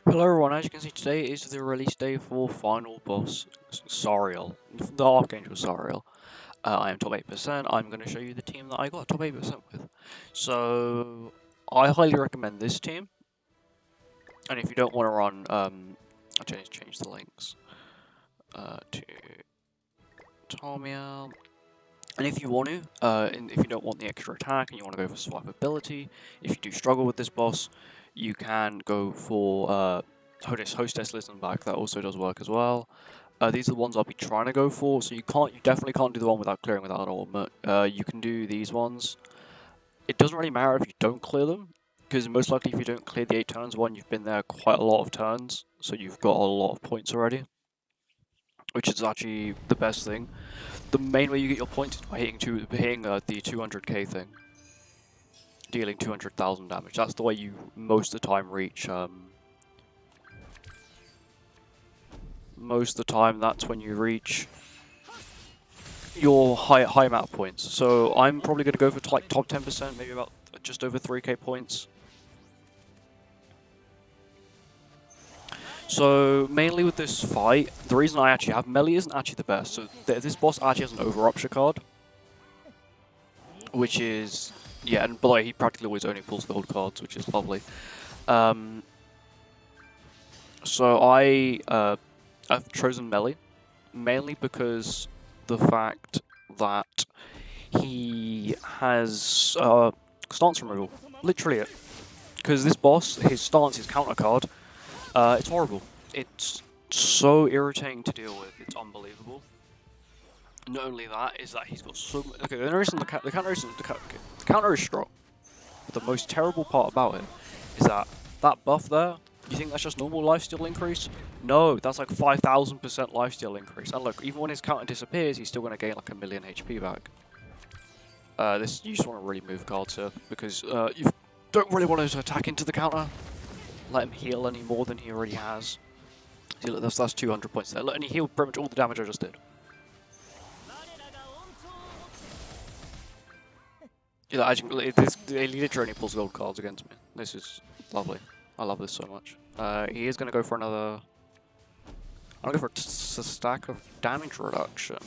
Hello everyone, as you can see today is the release day for final boss Sariel, the Archangel Sariel. I am top 8%, I'm going to show you the team that I got top 8% with. So, I highly recommend this team, and if you don't want to run, I'll change the links to Tomiel. And if you want to, and if you don't want the extra attack and you want to go for swipeability, if you do struggle with this boss, you can go for hostess listen back. That also does work as well. These are the ones I'll be trying to go for. So you definitely can't do the one without clearing without an ultimate. You can do these ones. It doesn't really matter if you don't clear them, because most likely if you don't clear the 8 turns one, you've been there quite a lot of turns, so you've got a lot of points already, which is actually the best thing. The main way you get your points is by hitting the 200k thing, dealing 200,000 damage. That's the way you most of the time reach. Most of the time, that's when you reach your high amount of points. So I'm probably going to go for like top 10%, maybe about just over 3k points. So mainly with this fight, the reason I actually have melee isn't actually the best. So this boss actually has an over-rupture card, which is, yeah, and by the way, he practically always only pulls gold cards, which is lovely. So I've chosen melee, mainly because the fact that he has stance removal, literally it. Because this boss, his stance, his counter card, it's horrible. It's so irritating to deal with. It's unbelievable. Not only that, is that he's got so much. Okay, the counter is strong. But the most terrible part about it is that buff there. You think that's just normal lifesteal increase? No, that's like 5,000% lifesteal increase. And look, even when his counter disappears, he's still going to gain like 1,000,000 HP back. You just want to really move cards here because you don't really want to attack into the counter. Let him heal any more than he already has. See, look, that's 200 points there. Look, and he healed pretty much all the damage I just did. Yeah, he literally pulls gold cards against me. This is lovely. I love this so much. He is going to go for another... I'm going to go for a stack of damage reduction.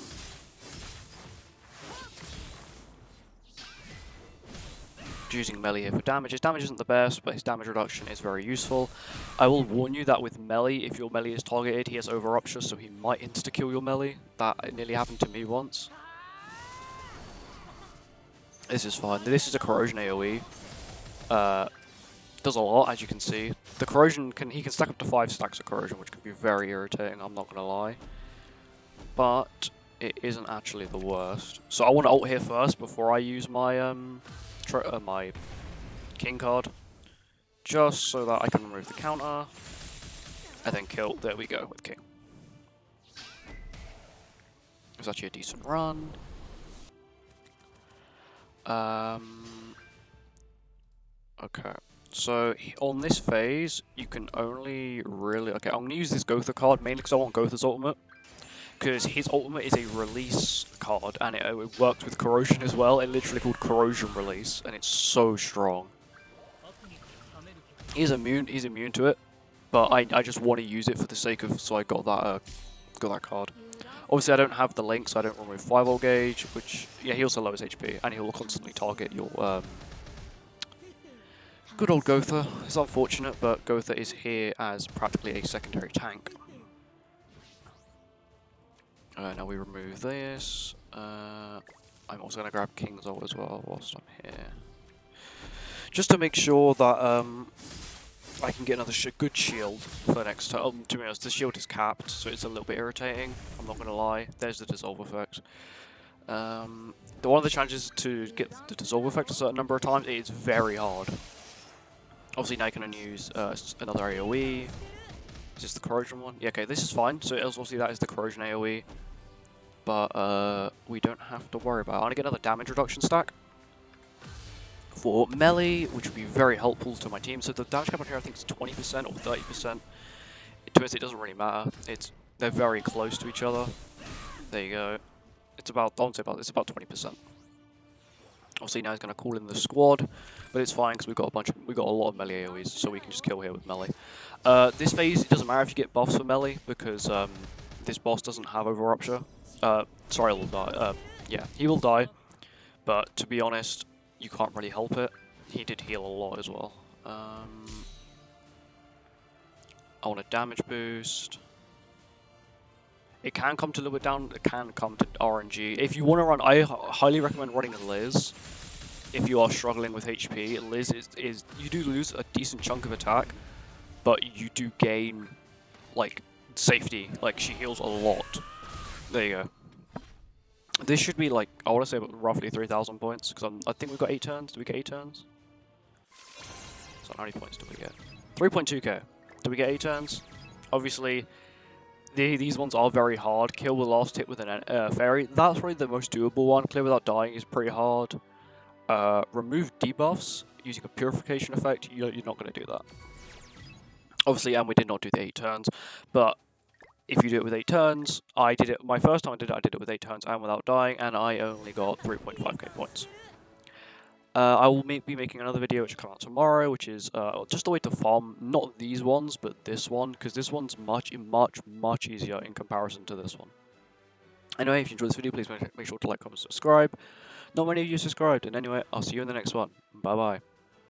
Using melee here for damage. His damage isn't the best, but his damage reduction is very useful. I will warn you that with melee, if your melee is targeted, he has over-rupture, so he might insta-kill your melee. That nearly happened to me once. This is fine. This is a corrosion AoE. Does a lot, as you can see. The corrosion he can stack up to 5 stacks of corrosion, which can be very irritating, I'm not gonna lie. But it isn't actually the worst. So I want to ult here first before I use my my king card, just so that I can remove the counter and then kill. There we go with king. It was actually a decent run. Okay, so on this phase, you can only really... Okay, I'm going to use this Gotha card mainly because I want Gotha's ultimate. Because his ultimate is a release card, and it works with corrosion as well. It literally called corrosion release, and it's so strong. He's immune to it, but I just want to use it for the sake of... So I got that card. Obviously, I don't have the link, so I don't remove 5-volt gauge, which, yeah, he also lowers HP, and he will constantly target your, good old Gotha. It's unfortunate, but Gotha is here as practically a secondary tank. Now we remove this. I'm also going to grab King's ult as well whilst I'm here. Just to make sure that, I can get another good shield for next turn. To be honest, the shield is capped, so it's a little bit irritating. I'm not going to lie. There's the dissolve effect. One of the challenges to get the dissolve effect a certain number of times, it's very hard. Obviously now you can only use another AoE. Is this the corrosion one? Yeah, okay, this is fine. So obviously that is the corrosion AoE. But we don't have to worry about it. I'm going to get another damage reduction stack for melee, which would be very helpful to my team. So the damage cap on here I think is 20% or 30%. To us it doesn't really matter. They're very close to each other. There you go. It's about 20%. Obviously now he's going to call in the squad, but it's fine because we got a lot of melee AoEs, so we can just kill here with melee. This phase, it doesn't matter if you get buffs for melee because this boss doesn't have overrupture. Sariel will die. Yeah, he will die, but to be honest, you can't really help it. He did heal a lot as well. I want a damage boost. It can come to a little bit down. It can come to RNG. If you want to run, I highly recommend running Liz. If you are struggling with HP, Liz is you do lose a decent chunk of attack, but you do gain like safety. Like she heals a lot. There you go. This should be like I want to say roughly 3,000 points because I think we've got 8 turns. Do we get 8 turns? So how many points do we get? 3.2k. Do we get 8 turns? Obviously. These ones are very hard. Kill the last hit with an fairy. That's probably the most doable one. Clear without dying is pretty hard. Remove debuffs using a purification effect. You're not going to do that. Obviously, and we did not do the 8 turns. But if you do it with 8 turns, I did it. My first time I did it with 8 turns and without dying, and I only got 3.5k points. I will be making another video which will come out tomorrow, which is just a way to farm, not these ones, but this one, because this one's much easier in comparison to this one. Anyway, if you enjoyed this video, please make sure to like, comment, subscribe. Not many of you subscribed, and anyway, I'll see you in the next one. Bye-bye.